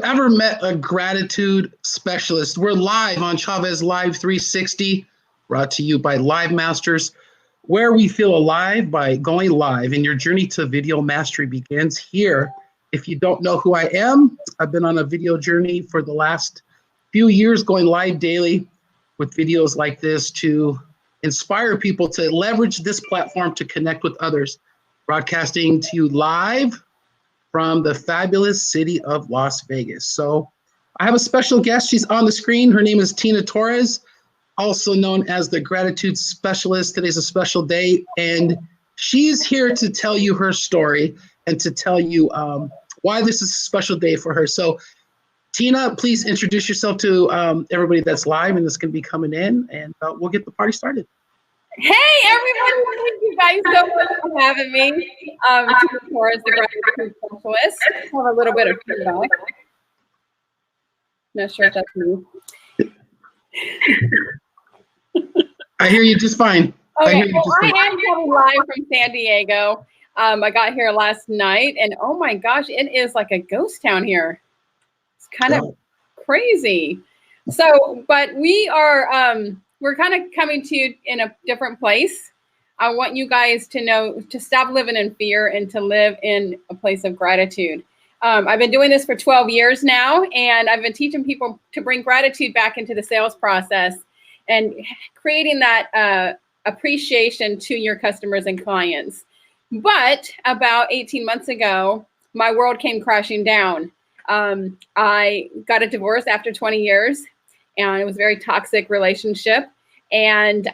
ever met a gratitude specialist? We're live on Chavez Live 360, brought to you by Livemasters, where we feel alive by going live, and your journey to video mastery begins here. If you don't know who I am, I've been on a video journey for the last few years, going live daily with videos like this to inspire people to leverage this platform to connect with others, broadcasting to you live from the fabulous city of Las Vegas. So I have a special guest. She's on the screen. Her name is Tina Torres, also known as the Gratitude Specialist. Today's a special day, and she's here to tell you her story and to tell you why this is a special day for her. So Tina, please introduce yourself to everybody that's live and that's going to be coming in, and we'll get the party started. Hey, everybody. Thank you guys so much for having me. Tina Torres, the Gratitude Specialist. I have a little bit of feedback. Not sure if that's me. I hear you just fine. Okay, I am coming live from San Diego. I got here last night, and oh my gosh, it is like a ghost town here. It's kind of crazy. So, but we are... we're kind of coming to you in a different place. I want you guys to know to stop living in fear and to live in a place of gratitude. I've been doing this for 12 years now, and I've been teaching people to bring gratitude back into the sales process and creating that appreciation to your customers and clients. But about 18 months ago, my world came crashing down. I got a divorce after 20 years. And it was a very toxic relationship, and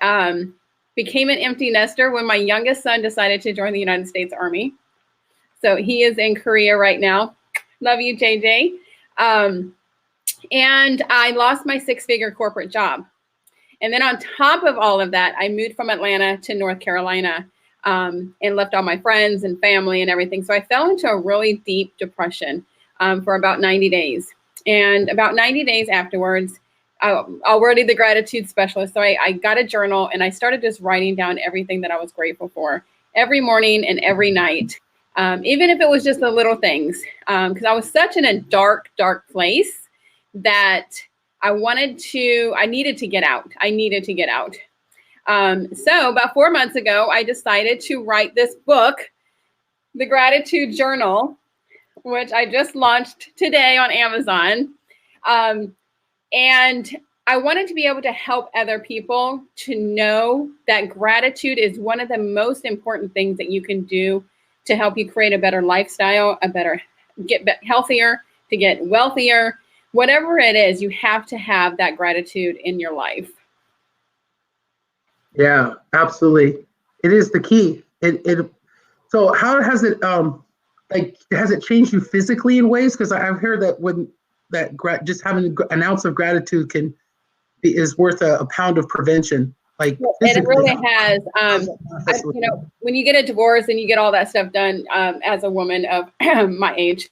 became an empty nester when my youngest son decided to join the United States Army. So he is in Korea right now. Love you, JJ. And I lost my six-figure corporate job. And then on top of all of that, I moved from Atlanta to North Carolina and left all my friends and family and everything. So I fell into a really deep depression for about 90 days. And about 90 days afterwards, already the Gratitude Specialist. So I got a journal and I started just writing down everything that I was grateful for every morning and every night, even if it was just the little things, because I was such in a dark, dark place that I needed to get out. I needed to get out. So about 4 months ago, I decided to write this book, The Gratitude Journal, which I just launched today on Amazon. And I wanted to be able to help other people to know that gratitude is one of the most important things that you can do to help you create a better lifestyle, get healthier, to get wealthier. Whatever it is, you have to have that gratitude in your life. Yeah, absolutely. It is the key. So how has it has it changed you physically in ways? Because I've heard that just having an ounce of gratitude is worth a pound of prevention. Like, and it really has. When you get a divorce and you get all that stuff done, as a woman of my age,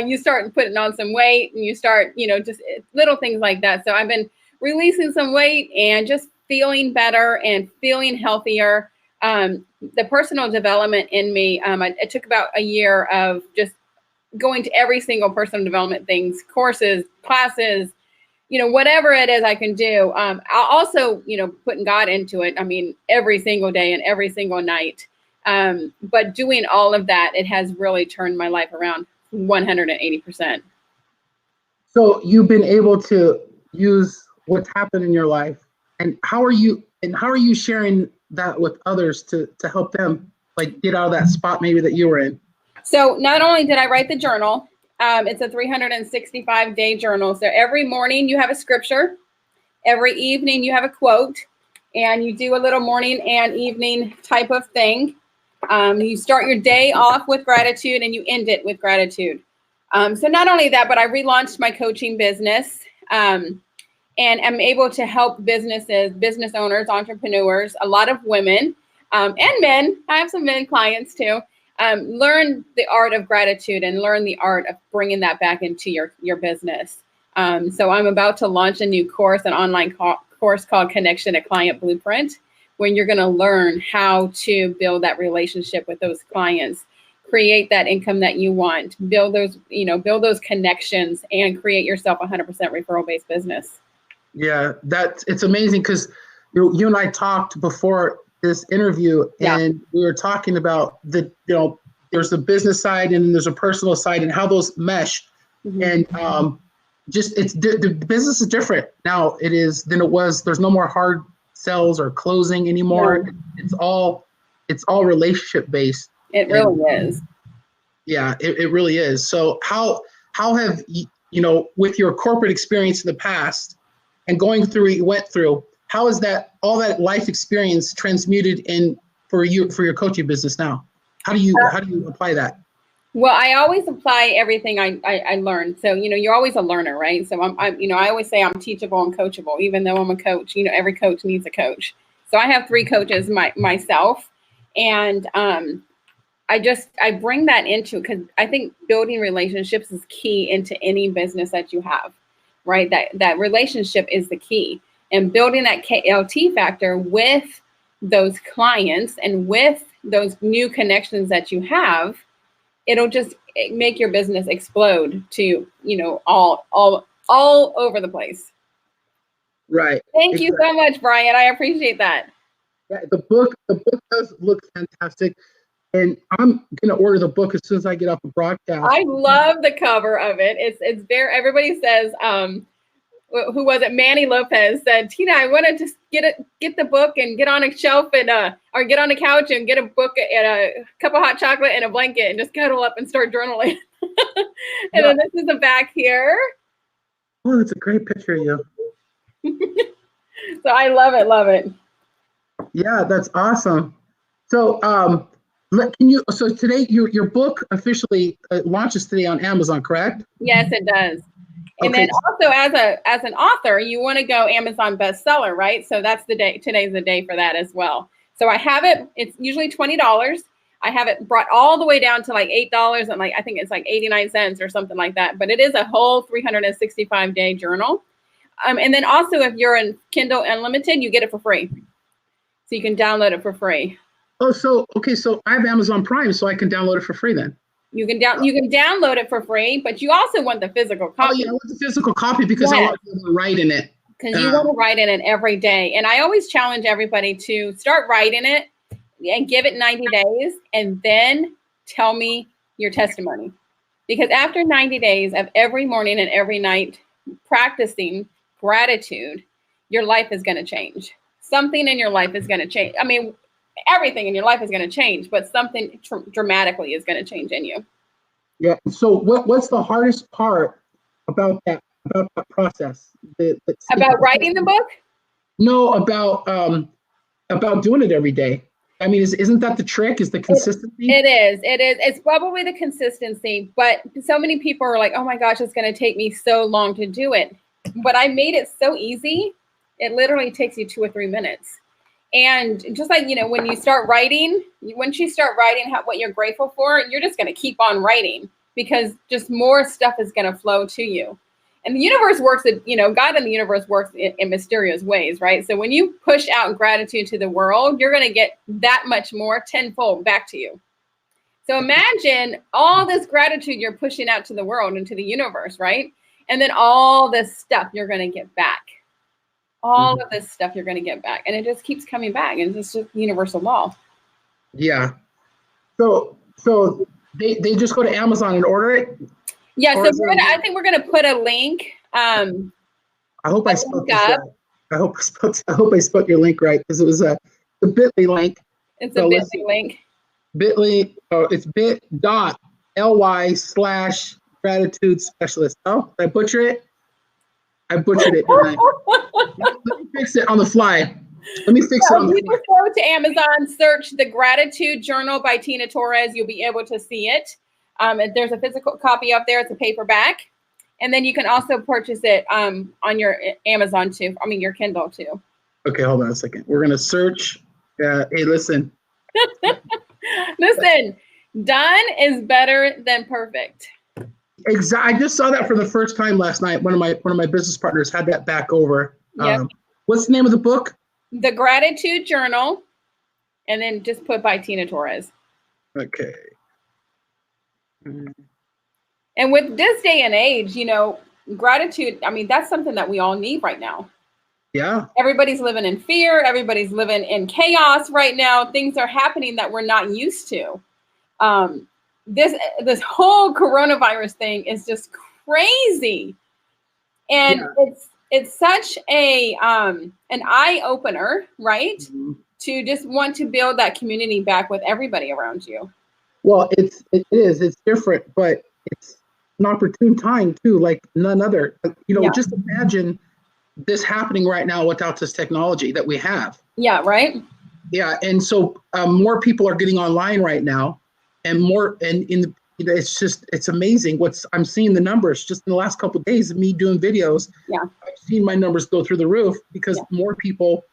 you start putting on some weight, and you start, just little things like that. So I've been releasing some weight and just feeling better and feeling healthier. The personal development in me, it took about a year of just going to every single personal development things, courses, classes, whatever it is I can do. I'll also, putting God into it. I mean, every single day and every single night. But doing all of that, it has really turned my life around 180%. So you've been able to use what's happened in your life, and how are you sharing that with others to help them get out of that spot maybe that you were in? So not only did I write the journal, it's a 365-day journal. So every morning you have a scripture, every evening you have a quote, and you do a little morning and evening type of thing. You start your day off with gratitude and you end it with gratitude. So not only that, but I relaunched my coaching business, and I'm able to help business owners, entrepreneurs, a lot of women and men. I have some men clients too. Learn the art of gratitude and learn the art of bringing that back into your business. So I'm about to launch a new course, an online course called Connection to Client Blueprint, when you're going to learn how to build that relationship with those clients, create that income that you want, build those connections, and create yourself 100% referral-based business. Yeah, it's amazing because you and I talked before this interview, and we were talking about there's the business side and there's a personal side and how those mesh. And the business is different now than it was. There's no more hard sells or closing anymore. No. It's all relationship based. It really is. Yeah, it really is. So how have with your corporate experience in the past and going through what you went through, how is that all that life experience transmuted for your coaching business now? How do you apply that? Well, I always apply everything I learned. So, you're always a learner, right? So I always say I'm teachable and coachable, even though I'm a coach. Every coach needs a coach. So I have 3 coaches myself. And I bring that into, because I think building relationships is key into any business that you have, right? That relationship is the key. And building that KLT factor with those clients and with those new connections that you have, it'll just make your business explode to, all over the place. Right. Thank you so much, Brian. I appreciate that. Yeah, the book does look fantastic. And I'm going to order the book as soon as I get off the broadcast. I love the cover of it. It's very, everybody says, who was it? Manny Lopez said, Tina, I want to just get the book and get on a shelf and or get on a couch and get a book and a cup of hot chocolate and a blanket and just cuddle up and start journaling. And then this is the back here. Oh, that's a great picture of you. So I love it. Yeah, that's awesome. So so today your book officially launches today on Amazon, correct? Yes, it does. And then also as an author, you want to go Amazon bestseller, right? So that's the day. Today's the day for that as well. So I have it. It's usually $20. I have it brought all the way down to like $8 and I think it's like 89 cents or something like that. But it is a whole 365-day journal. And then also if you're in Kindle Unlimited, you get it for free. So you can download it for free. Oh, so I have Amazon Prime, so I can download it for free then. You can download it for free, but you also want the physical copy. Oh yeah, I want the physical copy because I want to write in it. Because you want to write in it every day. And I always challenge everybody to start writing it and give it 90 days and then tell me your testimony. Because after 90 days of every morning and every night practicing gratitude, your life is going to change. Something in your life is going to change. I mean, everything in your life is going to change, but something dramatically is going to change in you. Yeah. So what's the hardest part about that process? About writing the book? No, about doing it every day. I mean, isn't that the trick? Is the consistency? It is. It's probably the consistency, but so many people are like, oh my gosh, it's going to take me so long to do it. But I made it so easy. It literally takes you 2 or 3 minutes. And just like, when you start writing, once you start writing what you're grateful for, you're just going to keep on writing because just more stuff is going to flow to you. And the universe works, God and the universe works in mysterious ways, right? So when you push out gratitude to the world, you're going to get that much more tenfold back to you. So imagine all this gratitude you're pushing out to the world and to the universe, right? And then all this stuff you're going to get back. All of this stuff you're going to get back. And it just keeps coming back. And it's just universal law. Yeah. So they just go to Amazon and order it? Yeah. So I think we're going to put a link. I hope I spelled this right. I hope I spelled your link right because it was a bit.ly link. It's a bit.ly link. Bit.ly. Oh, it's bit.ly/Gratitude Speacilist. Oh, did I butcher it? I butchered it. Let me fix it on the fly. You just go to Amazon, search the Gratitude Journal by Tina Torres. You'll be able to see it. There's a physical copy up there. It's a paperback. And then you can also purchase it on your Amazon too. I mean, your Kindle too. Okay, hold on a second. We're going to search. Hey, listen. Listen, done is better than perfect. Exactly. I just saw that for the first time last night. One of my business partners had that back over. Yep. What's the name of the book? The Gratitude Journal, and then just put by Tina Torres. Okay. Mhm. And with this day and age, gratitude, I mean, that's something that we all need right now. Yeah. Everybody's living in fear. Everybody's living in chaos right now. Things are happening that we're not used to. This whole coronavirus thing is just crazy. And it's such an eye opener, right? Mhm. To just want to build that community back with everybody around you. Well, it's different, but it's an opportune time too, like none other. Just imagine this happening right now without this technology that we have. Yeah, right. Yeah, and so more people are getting online right now, and it's amazing I'm seeing the numbers just in the last couple of days of me doing videos. Yeah, I've seen my numbers go through the roof because more people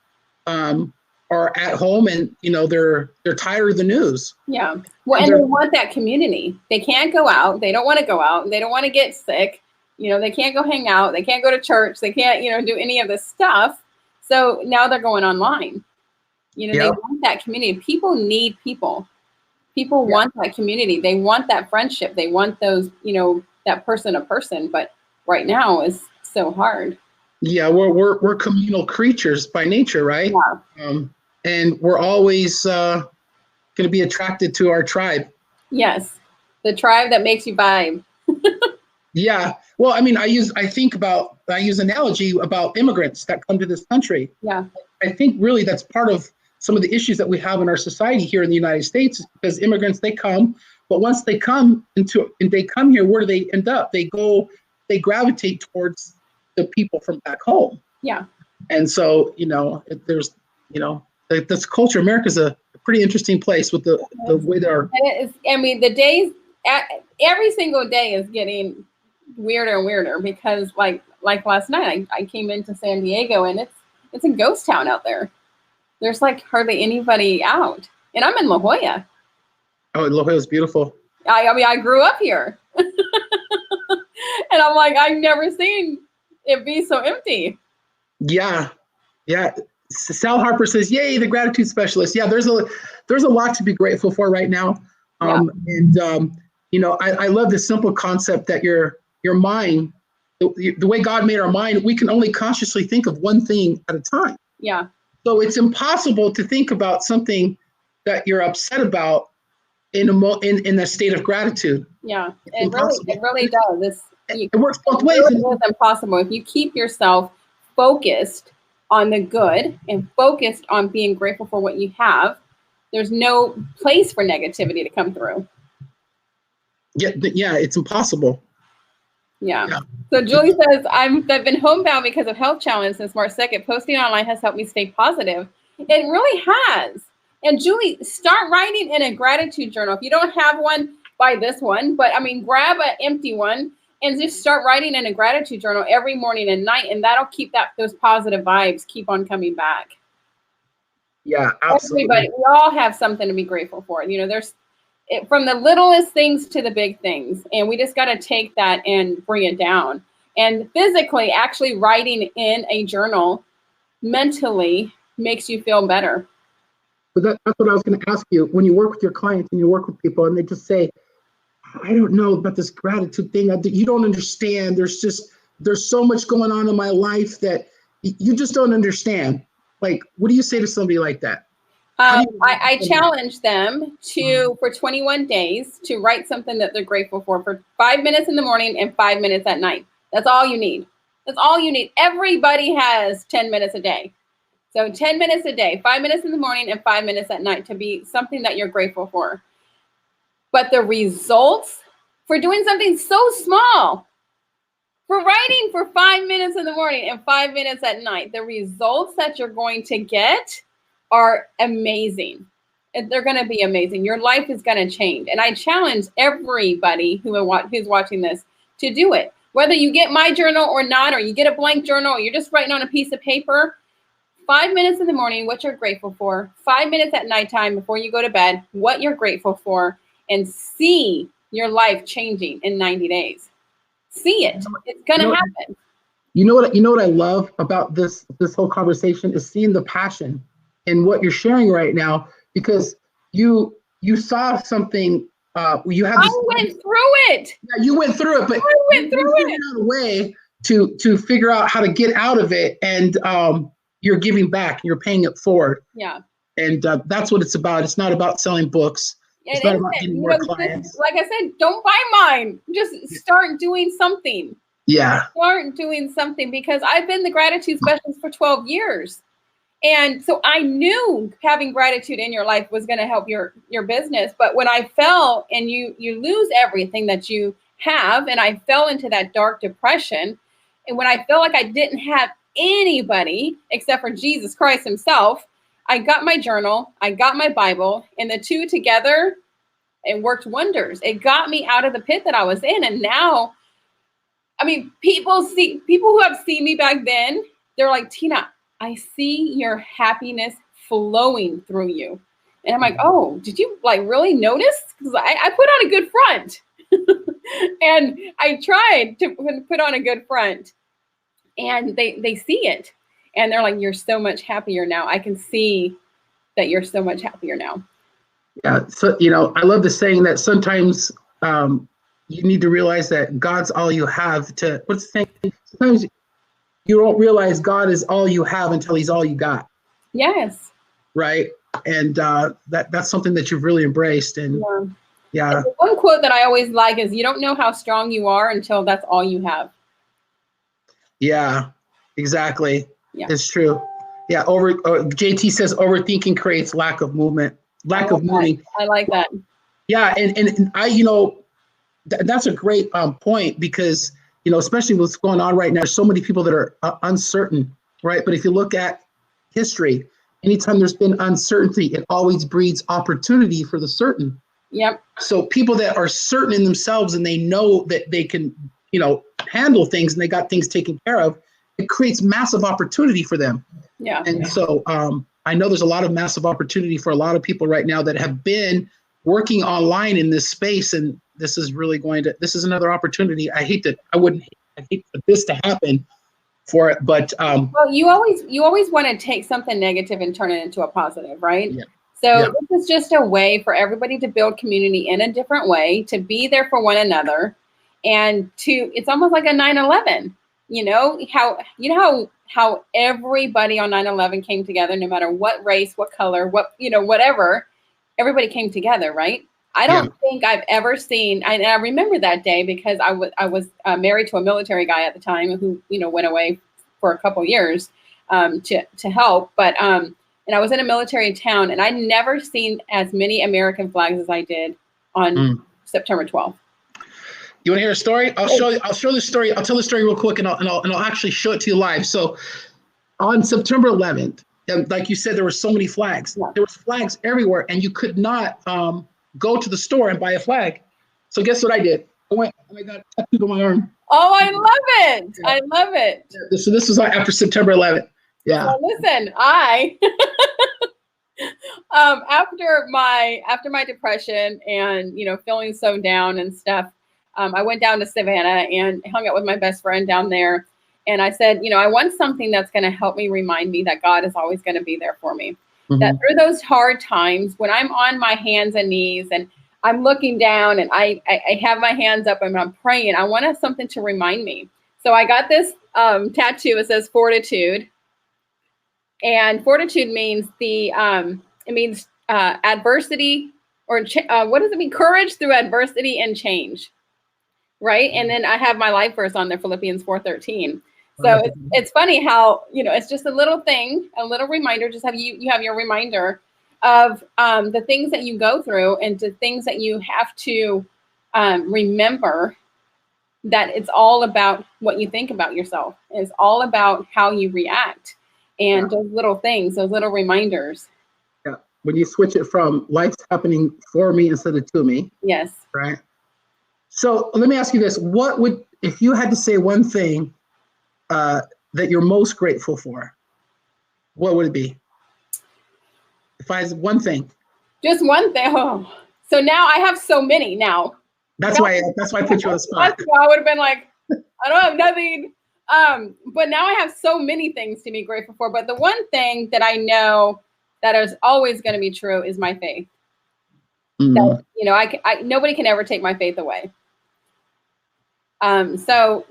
are at home, and they're tired of the news. Yeah, well, and they want that community. They can't go out. They don't want to go out. They don't want to get sick. They can't go hang out. They can't go to church. They can't do any of this stuff. So now they're going online. They want that community. People need people. People want that community. They want that friendship. They want those, that person to person. But right now is so hard. Yeah, we're communal creatures by nature, right? Yeah. And we're always going to be attracted to our tribe. Yes, the tribe that makes you vibe. Yeah. Well, I mean, I use analogy about immigrants that come to this country. Yeah. I think really that's part of some of the issues that we have in our society here in the United States, because immigrants, they come, but once they come here, where do they end up? They gravitate towards the people from back home. Yeah. And so, there's, this culture, America's a pretty interesting place with the way that our. I mean, every single day is getting weirder and weirder, because like last night, I came into San Diego, and it's a ghost town out there. There's like hardly anybody out, and I'm in La Jolla. Oh, La Jolla is beautiful. I mean, I grew up here, and I'm like, I've never seen it be so empty. Yeah. Sal Harper says, "Yay, the gratitude specialist." Yeah, there's a lot to be grateful for right now. And I love the simple concept that your mind, the way God made our mind, we can only consciously think of one thing at a time. Yeah. So it's impossible to think about something that you're upset about in a state of gratitude. Yeah, it really does. It works both ways. It is impossible if you keep yourself focused on the good and focused on being grateful for what you have. There's no place for negativity to come through. Yeah, it's impossible. Yeah. So Julie says, I've been homebound because of health challenges since March 2nd. Posting online has helped me stay positive. It really has. And Julie, start writing in a gratitude journal. If you don't have one, buy this one. But I mean, grab an empty one and just start writing in a gratitude journal every morning and night. And that'll keep those positive vibes keep on coming back. Yeah, absolutely. Everybody, we all have something to be grateful for. There's from the littlest things to the big things. And we just got to take that and bring it down. And physically, actually writing in a journal mentally makes you feel better. But that's what I was going to ask you. When you work with your clients and you work with people and they just say, I don't know about this gratitude thing. You don't understand. There's so much going on in my life that you just don't understand. Like, what do you say to somebody like that? I challenge them for 21 days to write something that they're grateful for 5 minutes in the morning and 5 minutes at night. That's all you need. That's all you need. Everybody has 10 minutes a day. So 10 minutes a day, 5 minutes in the morning and 5 minutes at night to be something that you're grateful for. But the results for doing something so small, for writing for 5 minutes in the morning and 5 minutes at night, the results that you're going to get are amazing. They're going to be amazing. Your life is going to change. And I challenge everybody who's watching this to do it. Whether you get my journal or not, or you get a blank journal, or you're just writing on a piece of paper, 5 minutes in the morning, what you're grateful for, 5 minutes at nighttime before you go to bed, what you're grateful for, and see your life changing in 90 days. See it. It's going to happen. You know what I love about this whole conversation is seeing the passion in what you're sharing right now, because you saw something You have I this. went through it. Yeah, you went through it, but I went through you it. figured out a way to figure out how to get out of it, and you're giving back. You're paying it forward. Yeah. And that's what it's about. It's not about selling books. It's not about getting more clients. Like I said, don't buy mine. Just start doing something. Yeah. Start doing something, because I've been the gratitude specialist for 12 years. And so I knew having gratitude in your life was going to help your business. But when I fell and you lose everything that you have, and I fell into that dark depression, and when I felt like I didn't have anybody except for Jesus Christ himself, I got my journal, I got my Bible, and the two together, it worked wonders. It got me out of the pit that I was in. And now, I mean, people who have seen me back then, they're like, Tina, I see your happiness flowing through you. And I'm like, oh, did you like really notice? Because I put on a good front. And I tried to put on a good front. And they see it. And they're like, you're so much happier now. I can see that you're so much happier now. Yeah. So, I love the saying that sometimes you need to realize that God's all you have to, what's the thing? Sometimes you don't realize God is all you have until he's all you got. Yes. Right. And that's something that you've really embraced. And yeah. And one quote that I always like is, you don't know how strong you are until that's all you have. Yeah, exactly. Yeah. It's true. Yeah. JT says overthinking creates lack of movement, lack of moving. I like that. Yeah. And I, that's a great point, because, especially what's going on right now, there's so many people that are uncertain, right? But if you look at history, anytime there's been uncertainty, it always breeds opportunity for the certain. Yep. So people that are certain in themselves and they know that they can, handle things and they got things taken care of, it creates massive opportunity for them. Yeah. And so I know there's a lot of massive opportunity for a lot of people right now that have been working online in this space, and this is really this is another opportunity. I hate for this to happen for it, but well, you always want to take something negative and turn it into a positive, right? Yeah. So this is just a way for everybody to build community in a different way, to be there for one another, and it's almost like a 9/11. How everybody on 9/11 came together, no matter what race, what color, whatever, everybody came together, right? I don't think I've ever seen, and I remember that day because I was married to a military guy at the time who, went away for a couple years to help. But, and I was in a military town, and I'd never seen as many American flags as I did on September 12th. You want to hear a story? I'll show the story. I'll tell the story real quick, and I'll actually show it to you live. So on September 11th, like you said, there were so many flags. Yeah. There was flags everywhere, and you could not go to the store and buy a flag. So guess what I did? I went and I got tattooed on my arm. Oh, I love it. Yeah. I love it. Yeah, so this was after September 11th. Yeah. Well, listen, after my depression and, feeling so down and stuff, I went down to Savannah and hung out with my best friend down there. And I said, I want something that's going to help me remind me that God is always going to be there for me. Mm-hmm. That through those hard times, when I'm on my hands and knees and I'm looking down and I have my hands up and I'm praying, I want something to remind me. So I got this tattoo. It says fortitude. And fortitude means adversity, or what does it mean? Courage through adversity and change. Right. And then I have my life verse on there, Philippians 4:13. So it's funny how, it's just a little thing, a little reminder, just you have your reminder of the things that you go through and the things that you have to remember, that it's all about what you think about yourself. It's all about how you react, and those little things, those little reminders. Yeah. When you switch it from life's happening for me instead of to me. Yes. Right. So let me ask you this. If you had to say one thing that you're most grateful for, what would it be? If I had one thing. Just one thing. Oh. So now I have so many now. That's why I put you on the spot. I would have been like, I don't have nothing. But now I have so many things to be grateful for. But the one thing that I know that is always going to be true is my faith. That, nobody can ever take my faith away. So,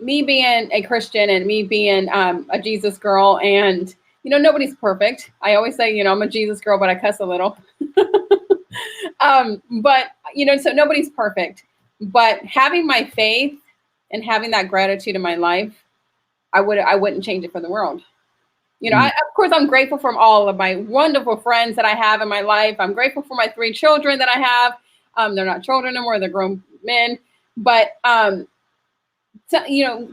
me being a Christian and me being a Jesus girl, and, nobody's perfect. I always say, I'm a Jesus girl, but I cuss a little. But, so nobody's perfect. But having my faith and having that gratitude in my life, I wouldn't change it for the world. Of course, I'm grateful for all of my wonderful friends that I have in my life. I'm grateful for my 3 children that I have. They're not children anymore; they're grown men. But so,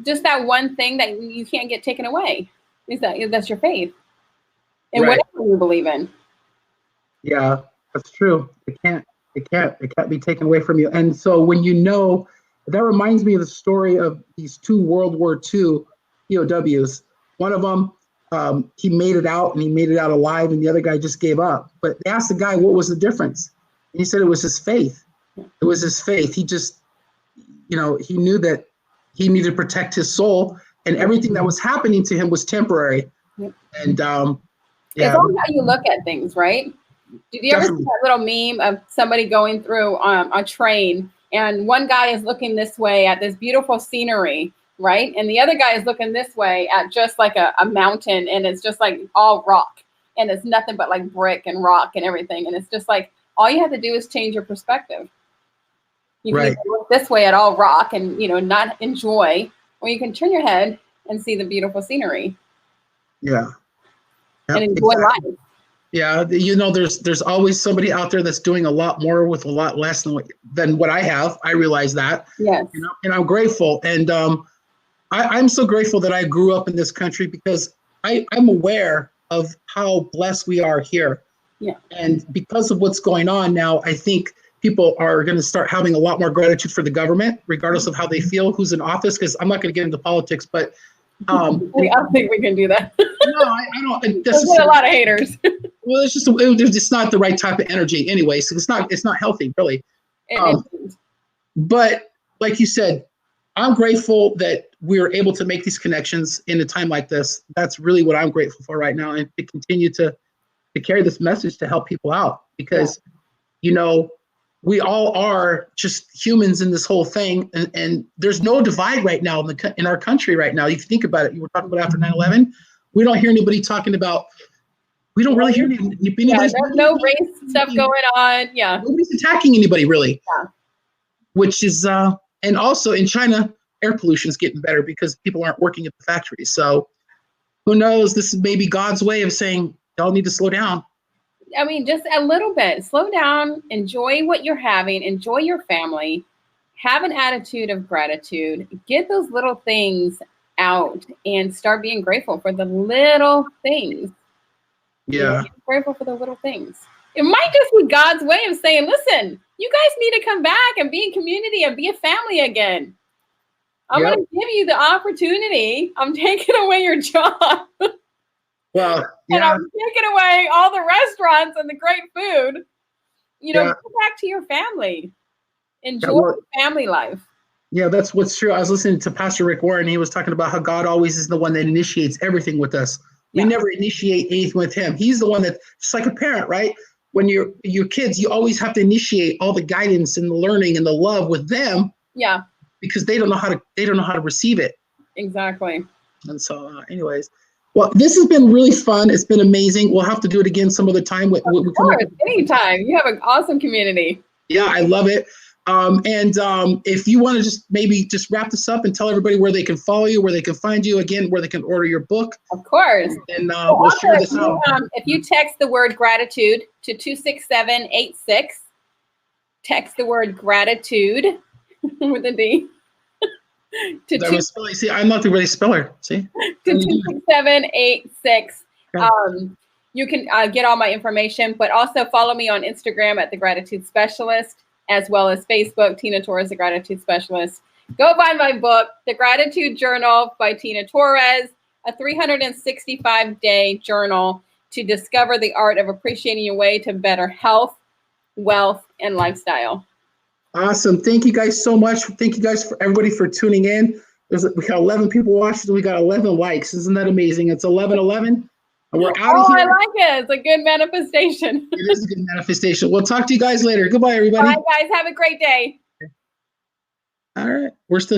just that one thing that you can't get taken away is that's your faith and Right. whatever you believe in. Yeah, that's true. It can't be taken away from you. And so when that reminds me of the story of these 2 World War II POWs. One of them, he made it out, and he made it out alive, and the other guy just gave up. But they asked the guy, what was the difference? And he said it was his faith. It was his faith. He just, he knew that he needed to protect his soul, and everything that was happening to him was temporary. Yep. And it's all how you look at things, right? Did you ever see that little meme of somebody going through a train, and one guy is looking this way at this beautiful scenery, right? And the other guy is looking this way at just like a mountain, and it's just like all rock, and it's nothing but like brick and rock and everything. And it's just like, all you have to do is change your perspective. You can look this way at all rock and, not enjoy, or you can turn your head and see the beautiful scenery. Yeah. Yep, and enjoy life. Yeah, there's always somebody out there that's doing a lot more with a lot less than what I have. I realize that. Yes. And I'm grateful. And I'm so grateful that I grew up in this country, because I'm aware of how blessed we are here. Yeah. And because of what's going on now, I think people are going to start having a lot more gratitude for the government, regardless of how they feel, who's in office, because I'm not going to get into politics, but I don't think we can do that. No, I don't. There's a lot of haters. Well, it's just not the right type of energy anyway. So it's not healthy, really. But like you said, I'm grateful that we were able to make these connections in a time like this. That's really what I'm grateful for right now, and to continue to carry this message to help people out, because, we all are just humans in this whole thing, and there's no divide right now in our country right now. If you think about it, you were talking about after 9/11, we don't hear anybody talking about. We don't really hear anybody. There's no race stuff going on. Yeah, nobody's attacking anybody really. Yeah. Which is and also in China, air pollution is getting better because people aren't working at the factories. So who knows? This is maybe God's way of saying y'all need to slow down. I mean, just a little bit. Slow down, enjoy what you're having, enjoy your family, have an attitude of gratitude, get those little things out, and start being grateful for the little things. Yeah. Grateful for the little things. It might just be God's way of saying, listen, you guys need to come back and be in community and be a family again. I'm going to give you the opportunity. I'm taking away your job. Well, yeah. And I'm taking away all the restaurants and the great food. Go back to your family. Enjoy family life. Yeah, that's what's true. I was listening to Pastor Rick Warren. He was talking about how God always is the one that initiates everything with us. We never initiate anything with him. He's the one that, just like a parent, right? When you're kids, you always have to initiate all the guidance and the learning and the love with them. Yeah. Because they don't know how to receive it. Exactly. And so, anyways. Well, this has been really fun. It's been amazing. We'll have to do it again some other time. Of course, anytime. You have an awesome community. Yeah, I love it. And if you want to just wrap this up and tell everybody where they can follow you, where they can find you, again, where they can order your book. Of course. And we'll share this out. If you text the word gratitude to 26786, text the word gratitude with a D. See, I'm not the really speller. See? To 26786. You can get all my information, but also follow me on Instagram at The Gratitude Specialist, as well as Facebook, Tina Torres, The Gratitude Specialist. Go buy my book, The Gratitude Journal by Tina Torres, a 365-day journal to discover the art of appreciating your way to better health, wealth, and lifestyle. Awesome. Thank you guys so much. Thank you guys for everybody for tuning in. We got 11 people watching. We got 11 likes. Isn't that amazing? It's 11:11. We're out of here. I like it. It's a good manifestation. It is a good manifestation. We'll talk to you guys later. Goodbye, everybody. Bye, guys. Have a great day. All right. We're still here.